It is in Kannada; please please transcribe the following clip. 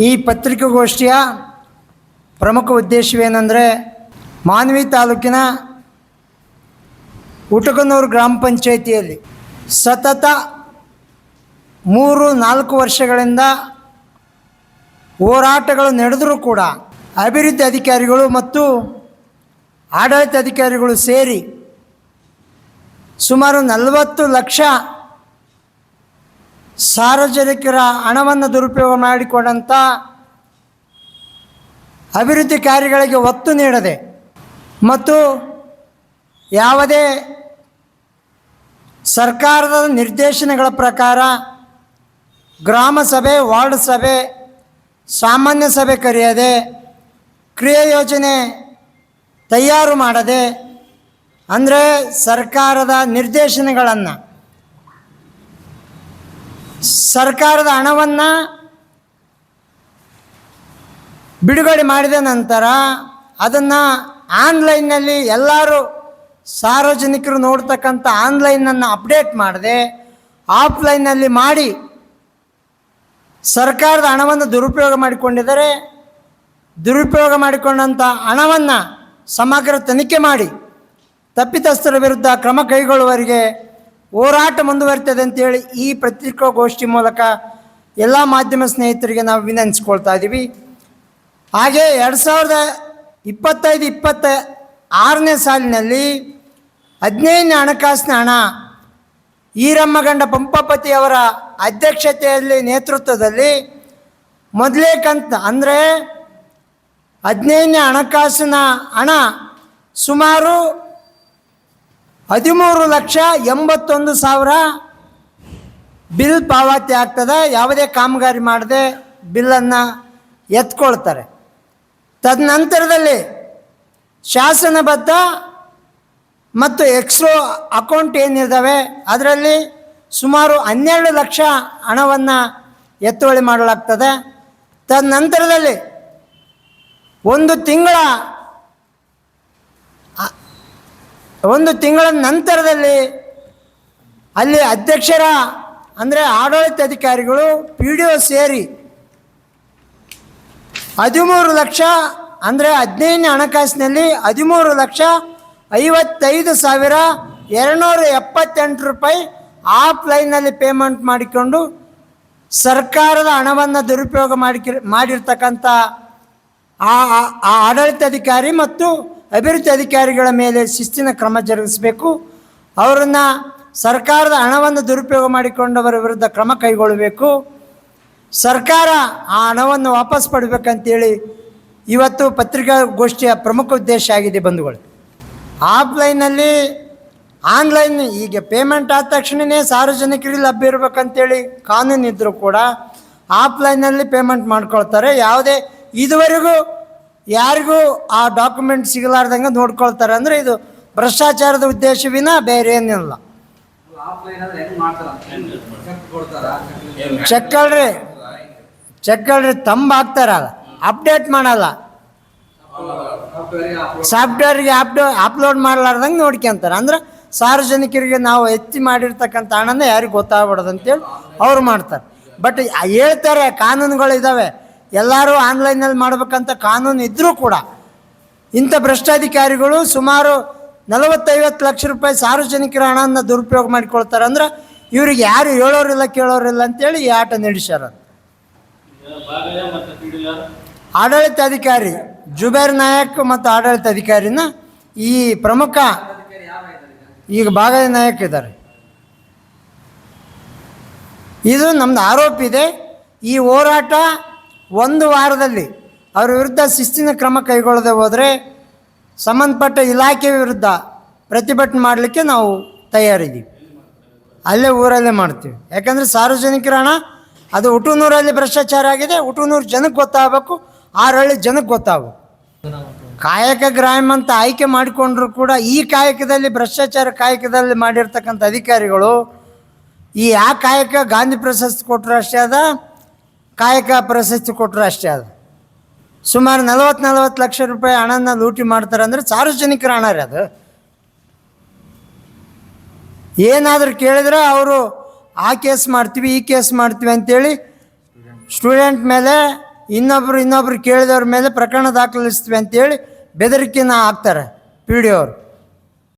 ಈ ಪತ್ರಿಕಾಗೋಷ್ಠಿಯ ಪ್ರಮುಖ ಉದ್ದೇಶವೇನೆಂದರೆ ಮಾನ್ವಿ ತಾಲೂಕಿನ ಉಟಕನೂರು ಗ್ರಾಮ ಪಂಚಾಯಿತಿಯಲ್ಲಿ ಸತತ 3-4 ವರ್ಷಗಳಿಂದ ಹೋರಾಟಗಳು ನಡೆದರೂ ಕೂಡ ಅಭಿವೃದ್ಧಿ ಅಧಿಕಾರಿಗಳು ಮತ್ತು ಆಡಳಿತ ಅಧಿಕಾರಿಗಳು ಸೇರಿ ಸುಮಾರು 40 ಲಕ್ಷ ಸಾರ್ವಜನಿಕರ ಹಣವನ್ನು ದುರುಪಯೋಗ ಮಾಡಿಕೊಂಡಂಥ ಅಭಿವೃದ್ಧಿ ಕಾರ್ಯಗಳಿಗೆ ಒತ್ತು ನೀಡದೆ ಮತ್ತು ಯಾವುದೇ ಸರ್ಕಾರದ ನಿರ್ದೇಶನಗಳ ಪ್ರಕಾರ ಗ್ರಾಮ ಸಭೆ, ವಾರ್ಡ್ ಸಭೆ, ಸಾಮಾನ್ಯ ಸಭೆ ಕರೆಯದೆ, ಕ್ರಿಯಾ ಯೋಜನೆ ತಯಾರು ಮಾಡದೆ, ಅಂದರೆ ಸರ್ಕಾರದ ನಿರ್ದೇಶನಗಳನ್ನು, ಸರ್ಕಾರದ ಹಣವನ್ನು ಬಿಡುಗಡೆ ಮಾಡಿದ ನಂತರ ಅದನ್ನು ಆನ್ಲೈನ್ನಲ್ಲಿ ಎಲ್ಲರೂ ಸಾರ್ವಜನಿಕರು ನೋಡ್ತಕ್ಕಂಥ ಆನ್ಲೈನನ್ನು ಅಪ್ಡೇಟ್ ಮಾಡದೆ ಆಫ್ಲೈನ್ನಲ್ಲಿ ಮಾಡಿ ಸರ್ಕಾರದ ಹಣವನ್ನು ದುರುಪಯೋಗ ಮಾಡಿಕೊಂಡಿದ್ದಾರೆ. ದುರುಪಯೋಗ ಮಾಡಿಕೊಂಡಂಥ ಹಣವನ್ನು ಸಮಗ್ರ ತನಿಖೆ ಮಾಡಿ ತಪ್ಪಿತಸ್ಥರ ವಿರುದ್ಧ ಕ್ರಮ ಕೈಗೊಳ್ಳುವವರೆಗೆ ಹೋರಾಟ ಮುಂದುವರಿತದೆ ಅಂತೇಳಿ ಈ ಪತ್ರಿಕಾಗೋಷ್ಠಿ ಮೂಲಕ ಎಲ್ಲ ಮಾಧ್ಯಮ ಸ್ನೇಹಿತರಿಗೆ ನಾವು ವಿನಂತಿಸ್ಕೊಳ್ತಾ ಇದ್ದೀವಿ. ಹಾಗೆ 2025-26ನೇ ಸಾಲಿನಲ್ಲಿ 15ನೇ ಹಣಕಾಸಿನ ಹಣ ಈರಮ್ಮಗಂಡ ಪಂಪಪತಿಯವರ ಅಧ್ಯಕ್ಷತೆಯಲ್ಲಿ ನೇತೃತ್ವದಲ್ಲಿ ಮೊದಲೇ ಕಂತು ಅಂದರೆ 15ನೇ ಹಣಕಾಸಿನ ಹಣ ಸುಮಾರು 13,81,000 ಬಿಲ್ ಪಾವತಿ ಆಗ್ತದೆ. ಯಾವುದೇ ಕಾಮಗಾರಿ ಮಾಡದೆ ಬಿಲ್ಲನ್ನು ಎತ್ಕೊಳ್ತಾರೆ. ತದನಂತರದಲ್ಲಿ ಶಾಸನಬದ್ಧ ಮತ್ತು ಎಕ್ಸ್ಟ್ರಾ ಅಕೌಂಟ್ ಏನಿದ್ದಾವೆ ಅದರಲ್ಲಿ ಸುಮಾರು 12 ಲಕ್ಷ ಹಣವನ್ನು ಎತ್ತುವಳಿ ಮಾಡಲಾಗ್ತದೆ. ತದನಂತರದಲ್ಲಿ ಒಂದು ತಿಂಗಳ ನಂತರದಲ್ಲಿ ಅಲ್ಲಿ ಅಧ್ಯಕ್ಷರ ಅಂದರೆ ಆಡಳಿತ ಅಧಿಕಾರಿಗಳು PDO ಸೇರಿ 13 ಲಕ್ಷ ಅಂದರೆ 15ನೇ ಹಣಕಾಸಿನಲ್ಲಿ 13,55,278 ರೂಪಾಯಿ ಆಫ್ಲೈನಲ್ಲಿ ಪೇಮೆಂಟ್ ಮಾಡಿಕೊಂಡು ಸರ್ಕಾರದ ಹಣವನ್ನು ದುರುಪಯೋಗ ಮಾಡಿರ್ತಕ್ಕಂಥ ಆ ಆಡಳಿತಾಧಿಕಾರಿ ಮತ್ತು ಅಭಿವೃದ್ಧಿ ಅಧಿಕಾರಿಗಳ ಮೇಲೆ ಶಿಸ್ತಿನ ಕ್ರಮ ಜರುಗಿಸಬೇಕು. ಅವರನ್ನು ಸರ್ಕಾರದ ಹಣವನ್ನು ದುರುಪಯೋಗ ಮಾಡಿಕೊಂಡವರ ವಿರುದ್ಧ ಕ್ರಮ ಕೈಗೊಳ್ಳಬೇಕು. ಸರ್ಕಾರ ಆ ಹಣವನ್ನು ವಾಪಸ್ ಪಡಬೇಕಂತೇಳಿ ಇವತ್ತು ಪತ್ರಿಕಾಗೋಷ್ಠಿಯ ಪ್ರಮುಖ ಉದ್ದೇಶ ಆಗಿದೆ ಬಂಧುಗಳು. ಆಫ್ಲೈನಲ್ಲಿ ಆನ್ಲೈನ್ ಈಗ ಪೇಮೆಂಟ್ ಆದ ತಕ್ಷಣವೇ ಸಾರ್ವಜನಿಕರಿಗೆ ಲಭ್ಯ ಇರಬೇಕಂತೇಳಿ ಕಾನೂನು ಇದ್ದರೂ ಕೂಡ ಆಫ್ಲೈನಲ್ಲಿ ಪೇಮೆಂಟ್ ಮಾಡ್ಕೊಳ್ತಾರೆ. ಯಾವುದೇ ಇದುವರೆಗೂ ಯಾರಿಗೂ ಆ ಡಾಕ್ಯುಮೆಂಟ್ ಸಿಗಲಾರ್ದಂಗೆ ನೋಡ್ಕೊಳ್ತಾರೆ. ಅಂದರೆ ಇದು ಭ್ರಷ್ಟಾಚಾರದ ಉದ್ದೇಶವಿನ ಬೇರೆ ಏನಿಲ್ಲ. ಚೆಕ್ಗಳ್ರಿ ತಂಬ ಹಾಕ್ತಾರಲ್ಲ, ಅಪ್ಡೇಟ್ ಮಾಡಲ್ಲ, ಸಾಫ್ಟ್ವೇರ್ಗೆ ಅಪ್ಲೋಡ್ ಮಾಡಲಾರ್ದಂಗೆ ನೋಡ್ಕೊಂತಾರೆ. ಅಂದ್ರೆ ಸಾರ್ವಜನಿಕರಿಗೆ ನಾವು ಎತ್ತಿ ಮಾಡಿರ್ತಕ್ಕಂಥ ಹಣನ ಯಾರಿಗೆ ಗೊತ್ತಾಗ್ಬಾರ್ದು ಅಂತೇಳಿ ಅವ್ರು ಮಾಡ್ತಾರೆ. ಬಟ್ ಹೇಳ್ತಾರೆ ಕಾನೂನುಗಳಿದ್ದಾವೆ, ಎಲ್ಲರೂ ಆನ್ಲೈನಲ್ಲಿ ಮಾಡಬೇಕಂತ ಕಾನೂನು ಇದ್ದರೂ ಕೂಡ ಇಂಥ ಭ್ರಷ್ಟಾಧಿಕಾರಿಗಳು ಸುಮಾರು 40-50 ಲಕ್ಷ ರೂಪಾಯಿ ಸಾರ್ವಜನಿಕರ ಹಣವನ್ನು ದುರುಪಯೋಗ ಮಾಡಿಕೊಳ್ತಾರೆ. ಅಂದ್ರೆ ಇವ್ರಿಗೆ ಯಾರು ಹೇಳೋರಿಲ್ಲ ಕೇಳೋರಿಲ್ಲ ಅಂತೇಳಿ ಈ ಆಟ ನಡೆಸ್ಯಾರ. ಆಡಳಿತಾಧಿಕಾರಿ ಜುಬೇರ್ ನಾಯಕ್ ಮತ್ತು ಆಡಳಿತಾಧಿಕಾರಿನ ಈ ಪ್ರಮುಖ ಈಗ ಭಾಗದ ನಾಯಕ್ ಇದ್ದಾರೆ. ಇದು ನಮ್ಮದು ಆರೋಪ ಇದೆ. ಈ ಹೋರಾಟ 1 ವಾರದಲ್ಲಿ ಅವ್ರ ವಿರುದ್ಧ ಶಿಸ್ತಿನ ಕ್ರಮ ಕೈಗೊಳ್ಳದೆ ಹೋದರೆ ಸಂಬಂಧಪಟ್ಟ ಇಲಾಖೆ ವಿರುದ್ಧ ಪ್ರತಿಭಟನೆ ಮಾಡಲಿಕ್ಕೆ ನಾವು ತಯಾರಿದ್ದೀವಿ. ಅಲ್ಲೇ ಊರಲ್ಲೇ ಮಾಡ್ತೀವಿ. ಯಾಕಂದರೆ ಸಾರ್ವಜನಿಕರ ಹಣ ಅದು ಉಟುನೂರಲ್ಲಿ ಭ್ರಷ್ಟಾಚಾರ ಆಗಿದೆ. ಉಟುನೂರು ಜನಕ್ಕೆ ಗೊತ್ತಾಗಬೇಕು, 6 ಹಳ್ಳಿ ಜನಕ್ಕೆ ಗೊತ್ತಾಗಬೇಕು. ಕಾಯಕ ಗ್ರಾಮ ಅಂತ ಆಯ್ಕೆ ಮಾಡಿಕೊಂಡ್ರು ಕೂಡ ಈ ಕಾಯಕದಲ್ಲಿ ಭ್ರಷ್ಟಾಚಾರ ಕಾಯಕದಲ್ಲಿ ಮಾಡಿರ್ತಕ್ಕಂಥ ಅಧಿಕಾರಿಗಳು ಈ ಆ ಕಾಯಕ ಗಾಂಧಿ ಪ್ರಶಸ್ತಿ ಕೊಟ್ಟರು ಅಷ್ಟೇ ಅದ, ಕಾಯಕ ಪ್ರಶಸ್ತಿ ಕೊಟ್ಟರು ಅಷ್ಟೇ ಅದ. ಸುಮಾರು 40 ಲಕ್ಷ ರೂಪಾಯಿ ಹಣನ ಲೂಟಿ ಮಾಡ್ತಾರೆ. ಅಂದರೆ ಸಾರ್ವಜನಿಕರ ಹಣ ರೀ ಅದು. ಏನಾದರೂ ಕೇಳಿದ್ರೆ ಅವರು ಆ ಕೇಸ್ ಮಾಡ್ತೀವಿ ಈ ಕೇಸ್ ಮಾಡ್ತೀವಿ ಅಂಥೇಳಿ ಸ್ಟೂಡೆಂಟ್ ಮೇಲೆ ಇನ್ನೊಬ್ರು ಕೇಳಿದವ್ರ ಮೇಲೆ ಪ್ರಕರಣ ದಾಖಲಿಸ್ತೀವಿ ಅಂತೇಳಿ ಬೆದರಿಕೆನ ಹಾಕ್ತಾರೆ ಪಿ ಡಿ ಅವರು.